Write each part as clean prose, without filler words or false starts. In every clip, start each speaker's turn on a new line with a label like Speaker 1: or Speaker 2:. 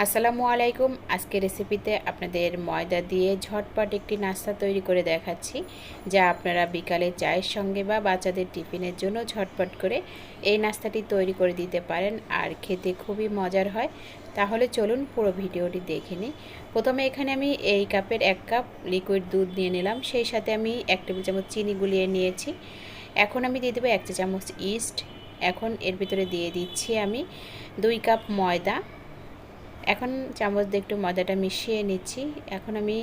Speaker 1: আসসালামু আলাইকুম। আজকে রেসিপিতে আপনাদের ময়দা দিয়ে ঝটপট একটি নাস্তা তৈরি করে দেখাচ্ছি, যা আপনারা বিকালে চায়ের সঙ্গে বা বাচ্চাদের টিফিনের জন্য ঝটপট করে এই নাস্তাটি তৈরি করে দিতে পারেন, আর খেতে খুবই মজার হয়। তাহলে চলুন পুরো ভিডিওটি দেখে নিই। প্রথমে এখানে আমি এই কাপের 1 কাপ লিকুইড দুধ নিয়ে নিলাম, সেই সাথে আমি 1 টেবিল চামচ চিনি গুলিয়ে নিয়েছি। এখন আমি দিয়ে দেবো 1 চা চামচ ইস্ট। এখন এর ভিতরে দিয়ে দিচ্ছি আমি 2 কাপ ময়দা। এখন চামচ দিয়ে একটু ময়দাটা মিশিয়ে নিচ্ছি। এখন আমি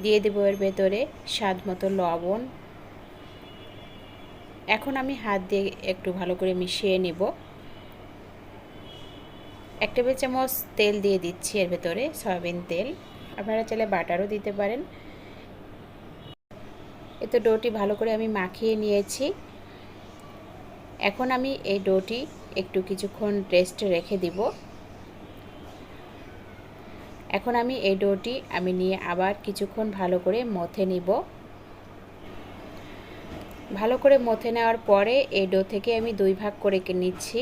Speaker 1: দিয়ে দেবো এর ভেতরে স্বাদ মতো লবণ। এখন আমি হাত দিয়ে একটু ভালো করে মিশিয়ে নিব। 1 টেবিল চামচ তেল দিয়ে দিচ্ছি এর ভেতরে, সয়াবিন তেল। আপনারা চাইলে বাটারও দিতে পারেন। এতে ডোটি ভালো করে আমি মাখিয়ে নিয়েছি। এখন আমি এই ডোটি একটু কিছুক্ষণ রেস্টে রেখে দিব। এখন আমি এই ডোটি নিয়ে আবার কিছুক্ষণ ভালো করে মথে নিব। ভালো করে মথে নেওয়ার পরে এই ডো থেকে আমি 2 ভাগ করে নিচ্ছি।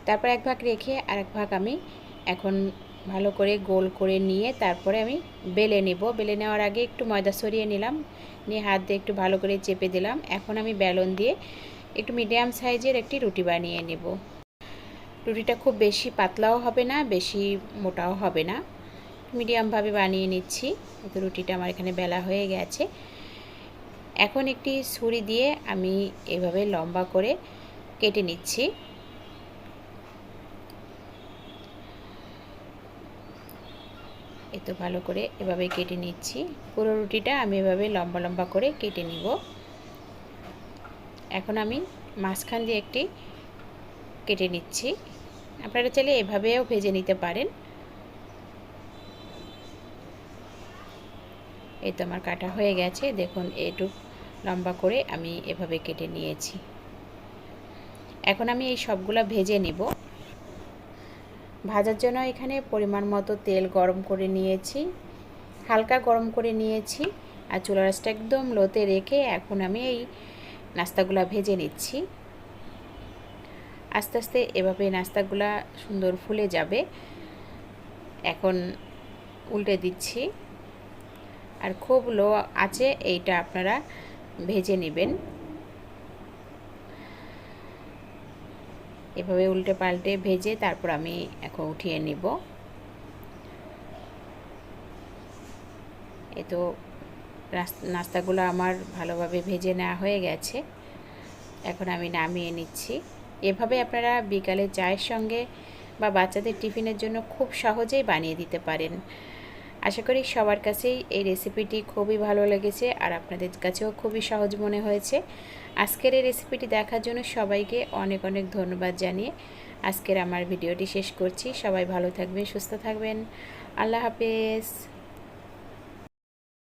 Speaker 1: তারপর 1 ভাগ রেখে আরেক ভাগ আমি এখন ভালো করে গোল করে নিয়ে তারপরে আমি বেলে নেব। বেলে নেওয়ার আগে একটু ময়দা ছড়িয়ে নিলাম, নিয়ে হাত দিয়ে একটু ভালো করে চেপে দিলাম। এখন আমি বেলন দিয়ে একটু মিডিয়াম সাইজের একটি রুটি বানিয়ে নেব। রুটিটা খুব বেশি পাতলাও হবে না, বেশি মোটাও হবে না, মিডিয়ামভাবে বানিয়ে নিচ্ছি। তো রুটিটা আমার এখানে বেলা হয়ে গেছে। এখন একটি ছুরি দিয়ে আমি এভাবে লম্বা করে কেটে নিচ্ছি। এই তো ভালো করে এভাবে কেটে নিচ্ছি। পুরো রুটিটা আমি এভাবে লম্বা লম্বা করে কেটে নিব। এখন আমি মাঝখান দিয়ে একটি কেটে নিচ্ছি। আপনারা চাইলে এভাবেও ভেজে নিতে পারেন। এই তো আমার কাটা হয়ে গেছে, দেখুন এটুক লম্বা করে আমি এভাবে কেটে নিয়েছি। এখন আমি এই সবগুলা ভেজে নিব। ভাজার জন্য এখানে পরিমাণ মতো তেল গরম করে নিয়েছি, হালকা গরম করে নিয়েছি, আর চুলার আঁচটা একদম লোতে রেখে এখন আমি এই নাস্তাগুলা ভেজে নিচ্ছি। আস্তে আস্তে এভাবে নাস্তাগুলা সুন্দর ফুলে যাবে। এখন উল্টে দিচ্ছি, আর খুব লো আঁচে এইটা আপনারা ভেজে নেবেন। এভাবে উল্টে পাল্টে ভেজে তারপর আমি এখন উঠিয়ে নিব। এই তো নাস্তাগুলো আমার ভালোভাবে ভেজে নেওয়া হয়ে গেছে। এখন আমি নামিয়ে নিচ্ছি। এভাবে আপনারা বিকালে চায়ের সঙ্গে বা বাচ্চাদের টিফিনের জন্য খুব সহজেই বানিয়ে দিতে পারেন। আশা করি সবার কাছেই এই রেসিপিটি খুবই ভালো লেগেছে, আর আপনাদের কাছেও খুবই সহজ মনে হয়েছে। আজকের এই রেসিপিটি দেখার জন্য সবাইকে অনেক অনেক ধন্যবাদ জানিয়ে আজকের আমার ভিডিওটি শেষ করছি। সবাই ভালো থাকবেন, সুস্থ থাকবেন। আল্লাহ হাফেজ।